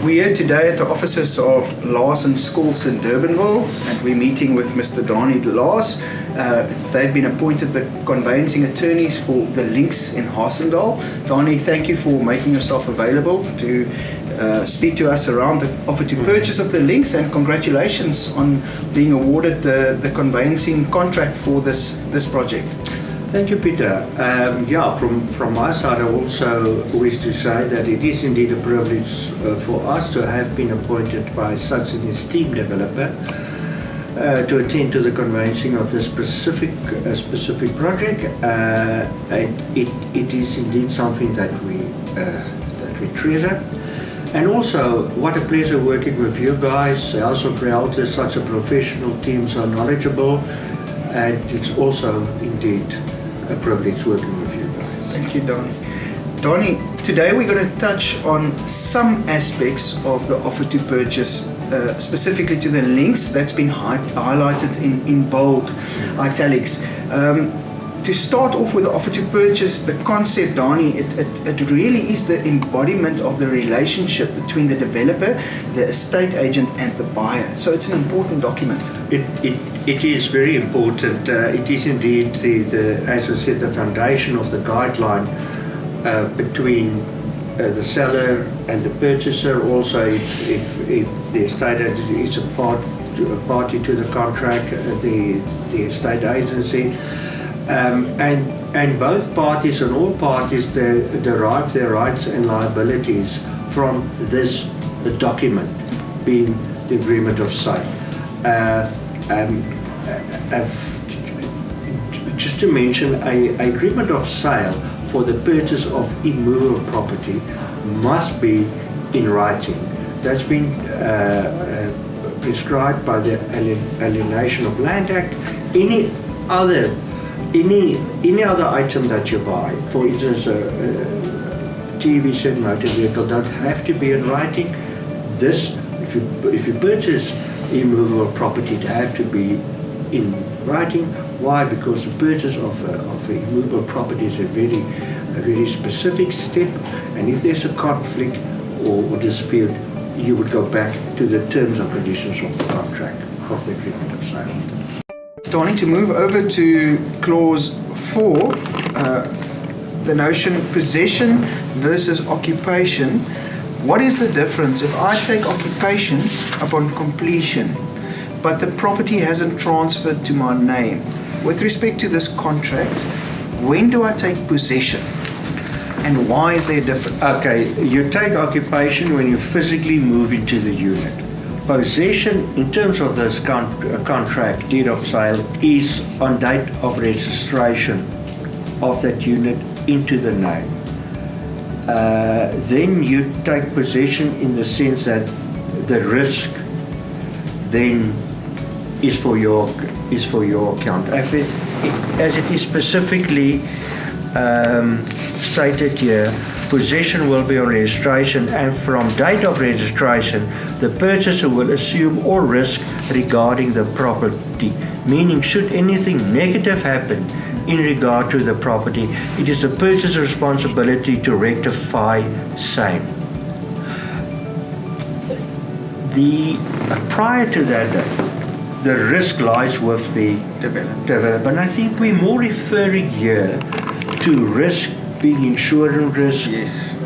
We're here today at the offices of Laas Sholtz in Durbanville, and we're meeting with Mr. Donnie Laas. They've been appointed the conveyancing attorneys for the links in Harsendal. Donnie, thank you for making yourself available to speak to us around the offer to purchase of the links, and congratulations on being awarded the conveyancing contract for this project. Thank you, Peter. From my side, I also wish to say that it is indeed a privilege for us to have been appointed by such an esteemed developer to attend to the conveyancing of this specific project. It is indeed something that we treasure. And also, what a pleasure working with you guys, House of Realtors, such a professional team, so knowledgeable, and it's also indeed a privilege working with you guys. Thank you, Donnie. Donnie, today we're going to touch on some aspects of the offer to purchase, specifically to the links that's been highlighted in bold italics. To start off with the offer to purchase, the concept, Donnie, it really is the embodiment of the relationship between the developer, the estate agent, and the buyer. So it's an important document. It is very important. It is indeed as I said, the foundation of the guideline between the seller and the purchaser. Also, if the estate agent is a party to the contract, the estate agency. And both parties and all parties derive their rights and liabilities from this document, being the agreement of sale. Just to mention, an agreement of sale for the purchase of immovable property must be in writing. That's been prescribed by the Alienation of Land Act. Any other item that you buy, for instance, a TV set, motor vehicle, don't have to be in writing. This, if you purchase immovable property, it have to be in writing. Why? Because the purchase of immovable property is a very specific step, and if there's a conflict or dispute, you would go back to the terms and conditions of the contract, of the agreement of sale. Donnie, to move over to clause 4, the notion possession versus occupation. What is the difference if I take occupation upon completion, but the property hasn't transferred to my name? With respect to this contract, when do I take possession, and why is there a difference? Okay, you take occupation when you physically move into the unit. Possession, in terms of this contract, deed of sale, is on date of registration of that unit into the name. Then you take possession in the sense that the risk then is for your account. As it is specifically stated here, possession will be on registration, and from date of registration, the purchaser will assume all risk regarding the property, meaning should anything negative happen in regard to the property, it is the purchaser's responsibility to rectify same. Prior to that date, the risk lies with the developer, and I think we're more referring here to risk being insurance risk, yes.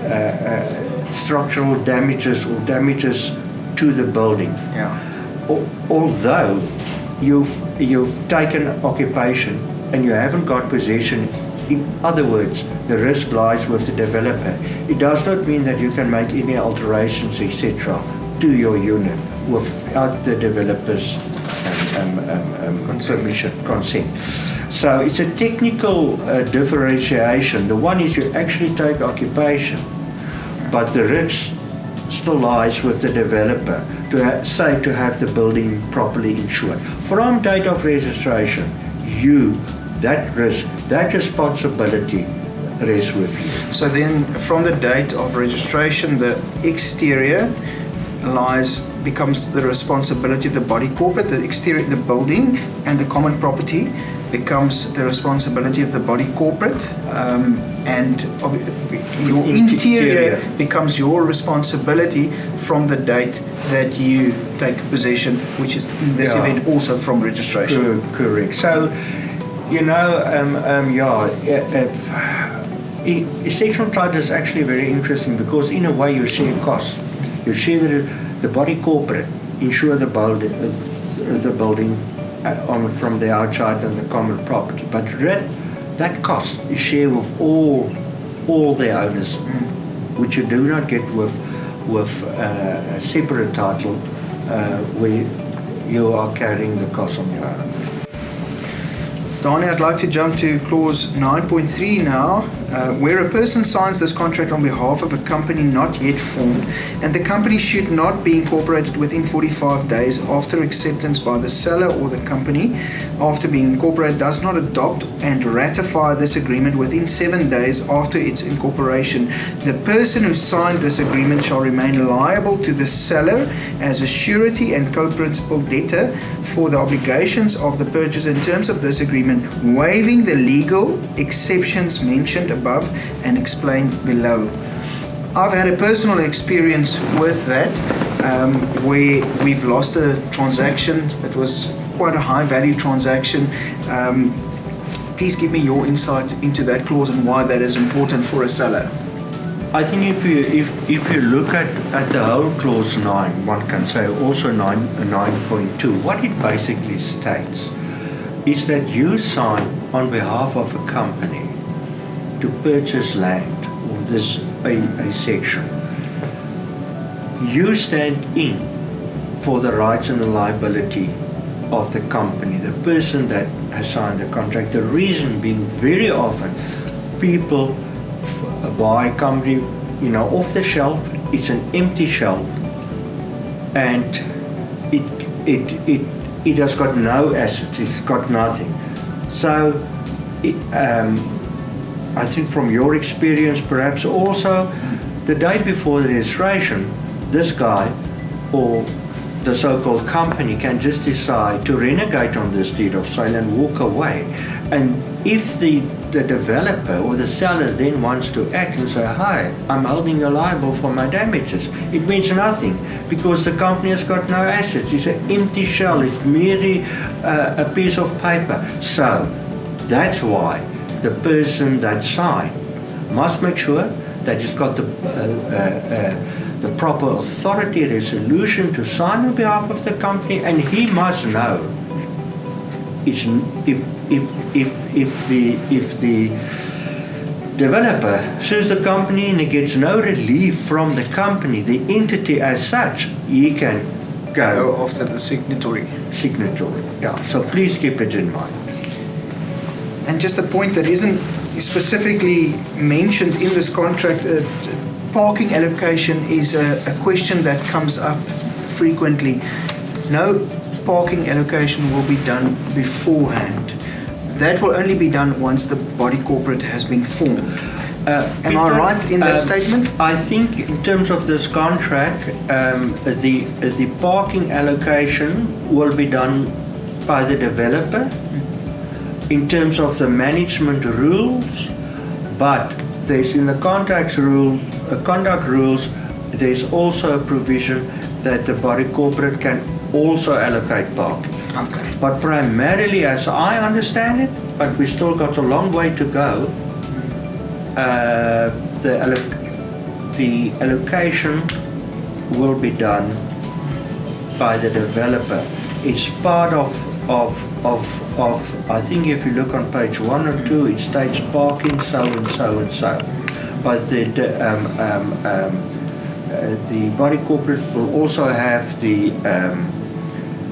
Structural damages or damages to the building. Yeah. Although you've taken occupation and you haven't got possession, in other words, the risk lies with the developer. It does not mean that you can make any alterations, etc., to your unit without the developer's consent. So it's a technical differentiation. The one is you actually take occupation, but the risk still lies with the developer to have the building properly insured. From date of registration, that risk, that responsibility rests with you. So then, from the date of registration, the exterior becomes the responsibility of the body corporate, the exterior, the building, and the common property. becomes the responsibility of the body corporate, and your interior becomes your responsibility from the date that you take possession, which is in this event also from registration. Correct. So, sectional title is actually very interesting because in a way you share costs. You share the body corporate, insure the building from the outside and the common property, but that cost is shared with all the owners, which you do not get with a separate title where you are carrying the cost on your own. Donnie, I'd like to jump to clause 9.3 now, where a person signs this contract on behalf of a company not yet formed, and the company should not be incorporated within 45 days after acceptance by the seller, or the company, after being incorporated, does not adopt and ratify this agreement within 7 days after its incorporation. The person who signed this agreement shall remain liable to the seller as a surety and co-principal debtor for the obligations of the purchaser in terms of this agreement, waiving the legal exceptions mentioned above and explained below. I've had a personal experience with that, where we've lost a transaction that was quite a high value transaction. Please give me your insight into that clause and why that is important for a seller. I think if you look at the whole clause 9, one can say also 9.2, what it basically states is that you sign on behalf of a company to purchase land or a section. You stand in for the rights and the liability of the company, the person that has signed the contract. The reason being, very often people buy a company, off the shelf. It's an empty shelf, and it has got no assets. It's got nothing. So, I think from your experience, perhaps also, the day before the registration, this guy or the so-called company can just decide to renegade on this deed of sale and walk away. And if the developer or the seller then wants to act and say, "Hi, I'm holding you liable for my damages," it means nothing because the company has got no assets. It's an empty shell. It's merely a piece of paper. So that's why the person that signed must make sure that he's got the proper authority resolution to sign on behalf of the company, and he must know if the developer sues the company and he gets no relief from the company, the entity as such, he can go after the signatory. Yeah. So please keep it in mind. And just a point that isn't specifically mentioned in this contract, parking allocation is a question that comes up frequently. No parking allocation will be done beforehand. That will only be done once the body corporate has been formed. Am I right in that statement? I think in terms of this contract, the parking allocation will be done by the developer in terms of the management rules, but there's in the conduct rules, there's also a provision that the body corporate can also allocate parking. Okay. But primarily, as I understand it, but we still got a long way to go, the allocation will be done by the developer. It's part of I think if you look on page 1 or 2, it states parking so and so and so. But the body corporate will also have the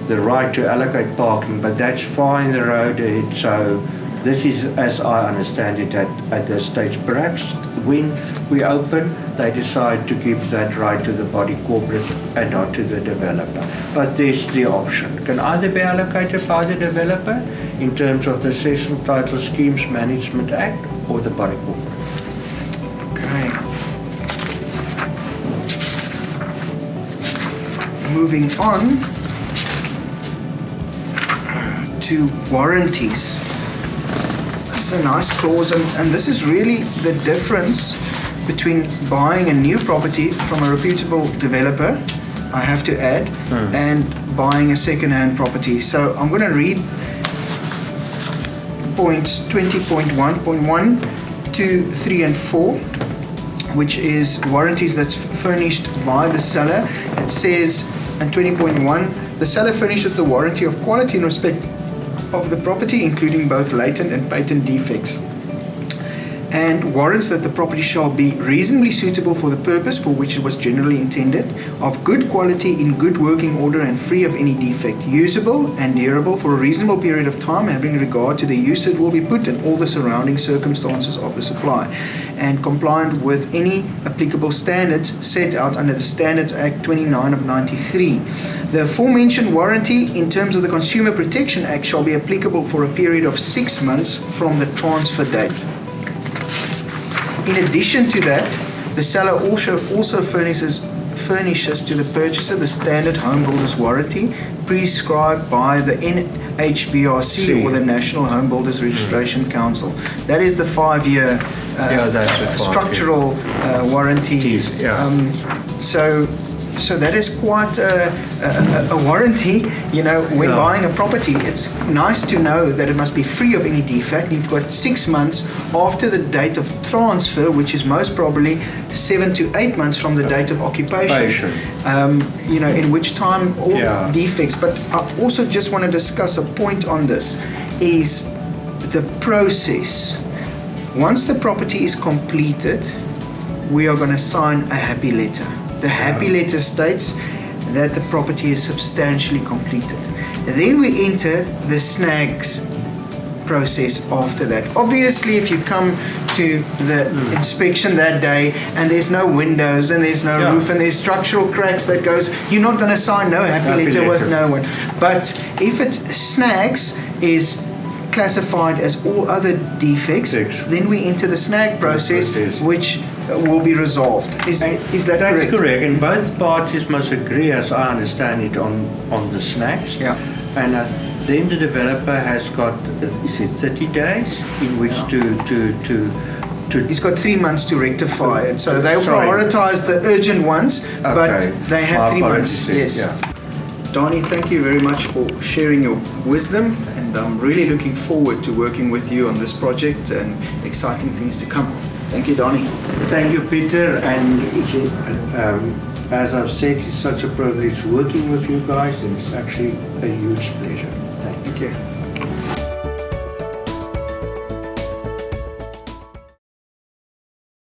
right to allocate parking, but that's fine the road ahead. So this is, as I understand it, at this stage. Perhaps when we open, they decide to give that right to the body corporate and not to the developer. But there's the option. Can either be allocated by the developer in terms of the Sectional Title Schemes Management Act or the body corporate. Okay. Moving on to warranties. It's a nice clause, and this is really the difference between buying a new property from a reputable developer, I have to add, and buying a second-hand property. So I'm going to read points 20.1.1, 2, 3 and 4, which is warranties that's furnished by the seller. It says in 20.1, the seller furnishes the warranty of quality in respect of the property, including both latent and patent defects, and warrants that the property shall be reasonably suitable for the purpose for which it was generally intended, of good quality, in good working order and free of any defect, usable and durable for a reasonable period of time, having regard to the use it will be put and all the surrounding circumstances of the supply, and compliant with any applicable standards set out under the Standards Act 29 of 93. The aforementioned warranty in terms of the Consumer Protection Act shall be applicable for a period of 6 months from the transfer date. In addition to that, the seller also furnishes to the purchaser the standard home builders warranty prescribed by the NHBRC or the National Home Builders Registration Council. That is the 5-year structural warranty. So that is quite a warranty, when buying a property. It's nice to know that it must be free of any defect. You've got 6 months after the date of transfer, which is most probably 7 to 8 months from the date of occupation. In which time all defects. But I also just want to discuss a point on this, is the process. Once the property is completed, we are going to sign a happy letter. The happy letter states that the property is substantially completed. Then we enter the snags process after that. Obviously, if you come to the inspection that day and there's no windows and there's no roof and there's structural cracks that goes, you're not going to sign no happy letter with no one. But if it snags is classified as all other defects, then we enter the snag process, which will be resolved. Is that correct? That's correct, and both parties must agree, as I understand it, on the snags. And then the developer has got, is it 30 days in which to He's got 3 months to rectify it. So they'll prioritize the urgent ones, but they have 3 months. Yes. Donnie, thank you very much for sharing your wisdom, and I'm really looking forward to working with you on this project and exciting things to come. Thank you, Donnie. Thank you, Peter. And as I've said, it's such a privilege working with you guys, and it's actually a huge pleasure. Thank you.